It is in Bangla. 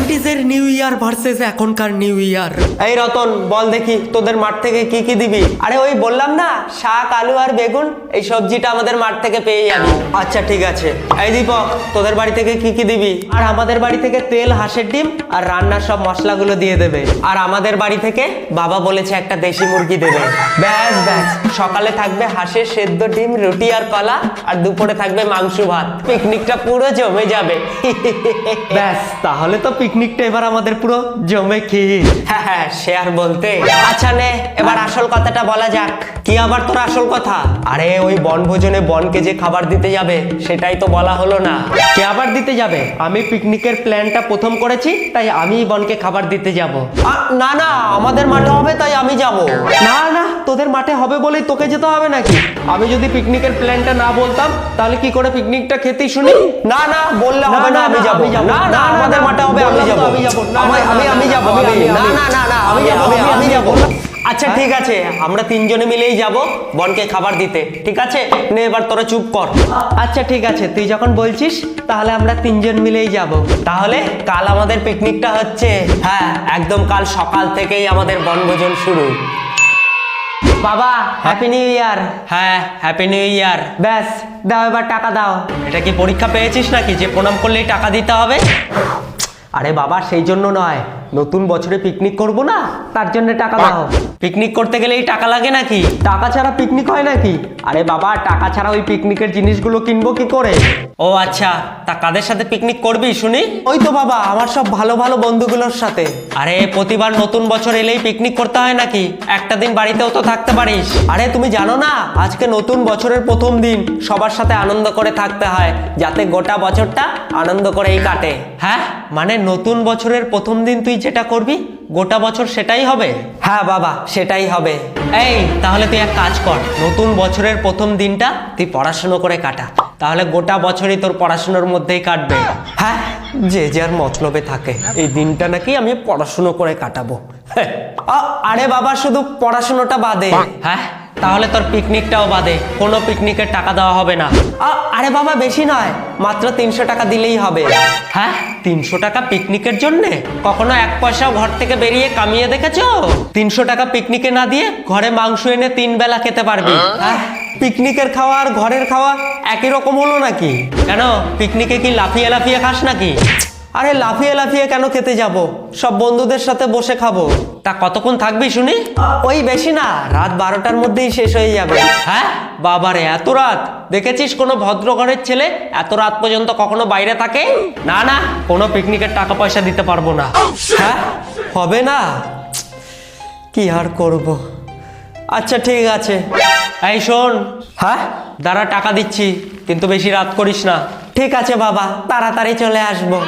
90s-এর নিউ ইয়ার ভার্সেস এখনকার নিউ ইয়ার। এই রতন, বল দেখি তোদের মাঠ থেকে কি কি দিবি? আরে ওই বললাম না, শাক, আলু আর বেগুন, এই সবজিটা আমাদের মাঠ থেকে পেয়ে যাবি। আচ্ছা ঠিক আছে। এই দীপক, তোদের বাড়ি থেকে কি কি দিবি? আর আমাদের বাড়ি থেকে তেল, হাঁসের ডিম আর রান্নার সব মশলাগুলো দিয়ে দেবে। আর আমাদের বাড়ি থেকে বাবা বলেছে একটা দেশি মুরগি দেবে। ব্যাস ব্যাস, সকালে থাকবে হাঁসের সেদ্ধ ডিম, রুটি আর কলা, আর দুপুরে থাকবে মাংস ভাত। পিকনিকটা পুরো জমে যাবে। ব্যাস, তাহলে তো পিকনিকটা এবার আমাদের পুরো জমে ক্ষীর। হ্যাঁ হ্যাঁ, সে আর বলতে। আচ্ছা নে, এবার আসল কথাটা বলা যাক। কি আবার তোর আসল কথা? আরে ওই বনভোজনে বনকে যে খাবার দিতে যাবে সেটাই তো বলা হলো না। কে আবার দিতে যাবে? আমি পিকনিকের প্ল্যানটা প্রথম করেছি, তাই আমিই বনকে খাবার দিতে যাব। না না, আমাদের মাঠে হবে তাই আমি যাব। না না, তোদের মাঠে হবে বলেই তোকে যেতে হবে নাকি? আমি যদি পিকনিকের প্ল্যানটা না বলতাম তাহলে কি করে পিকনিকটা খেতে শুনি? না না, বললে হবে না, আমি যাব। না না, আমাদের মাঠে হবে, আমি যাব। আমি যাব। না না না না, আমি যাব। আচ্ছা ঠিক আছে, আমরা তিনজনে মিলেই যাব বনকে খাবার দিতে। ঠিক আছে নে, এবার তোরা চুপ কর। আচ্ছা ঠিক আছে, তুই যখন বলছিস তাহলে আমরা তিনজন মিলেই যাব। তাহলে কাল আমাদের পিকনিকটা হচ্ছে। হ্যাঁ, একদম কাল সকাল থেকেই আমাদের বনভোজন শুরু। বাবা, হ্যাপি নিউ ইয়ার। হ্যাঁ, হ্যাপি নিউ ইয়ার। ব্যাস, দাও এবার টাকা দাও। এটা কি পরীক্ষা পেয়েছিস নাকি যে প্রণাম করলেই টাকা দিতে হবে? আরে বাবা, সেই জন্য নয়, নতুন বছরে পিকনিক করব না, তার জন্য টাকা দাও। পিকনিক করতে গেলেই টাকা লাগে নাকি? টাকা ছাড়া পিকনিক হয় নাকি? আরে বাবা, টাকা ছাড়া ওই পিকনিকের জিনিসগুলো কিনবো কি করে? ও আচ্ছা, তা কাদের সাথে পিকনিক করবি শুনি? ওই তো বাবা, আমার সব ভালো ভালো বন্ধুগুলোর সাথে। আরে প্রতিবার নতুন বছর এলেই পিকনিক করতে হয় নাকি? একটা দিন বাড়িতেও তো থাকতে পারিস। আরে তুমি জানো না, আজকে নতুন বছরের প্রথম দিন, সবার সাথে আনন্দ করে থাকতে হয় যাতে গোটা বছরটা আনন্দ করেই কাটে। হ্যাঁ, মানে নতুন বছরের প্রথম দিন তুই যেটা করবি গোটা বছর সেটাই হবে? হ্যাঁ বাবা, সেটাই হবে। এই তাহলে তুই এক কাজ কর, নতুন বছরের প্রথম দিনটা তুই পড়াশুনো করে কাটা, তাহলে গোটা বছরই তোর পড়াশুনোর মধ্যেই কাটবে। হ্যাঁ, যে যার মতলবে থাকে। এই দিনটা নাকি আমি পড়াশুনো করে কাটাবো। আরে বাবা, শুধু পড়াশুনোটা বাদে। হ্যাঁ, তাহলে তোর পিকনিকটাও বাদে, কোনো পিকনিকের টাকা দেওয়া হবে না। আরে বাবা, বেশি নয়, মাত্র 300 টাকা দিলেই হবে। হ্যাঁ, 300 টাকা পিকনিকের জন্যে? কখনো এক পয়সাও ঘর থেকে বেরিয়ে কামিয়ে দেখেছো? 300 টাকা পিকনিকে না দিয়ে ঘরে মাংস এনে 3 বেলা খেতে পারবি। হ্যাঁ, পিকনিকের খাওয়া আর ঘরের খাওয়া একই রকম হলো নাকি? কেন, পিকনিকে কি লাফিয়ে লাফিয়ে খাস নাকি? আরে লাফিয়ে লাফিয়ে কেন খেতে যাব? সব বন্ধুদের সাথে বসে খাবো। তা কতক্ষণ থাকবি শুনি? ওই বেশি না, রাত 12টার মধ্যেই শেষ হয়ে যাবে। হ্যাঁ বাবারে, এত রাত? দেখেছিস কোনো ভদ্র ঘরের ছেলে এত রাত পর্যন্ত কখনো বাইরে থাকে? না না, কোনো পিকনিকের টাকা পয়সা দিতে পারবো না। হ্যাঁ, হবে না? কি আর করব? আচ্ছা ঠিক আছে। এই শোন। হ্যাঁ, দাঁড়া, টাকা দিচ্ছি, কিন্তু বেশি রাত করিস না। ঠিক আছে বাবা, তাড়াতাড়ি চলে আসবো।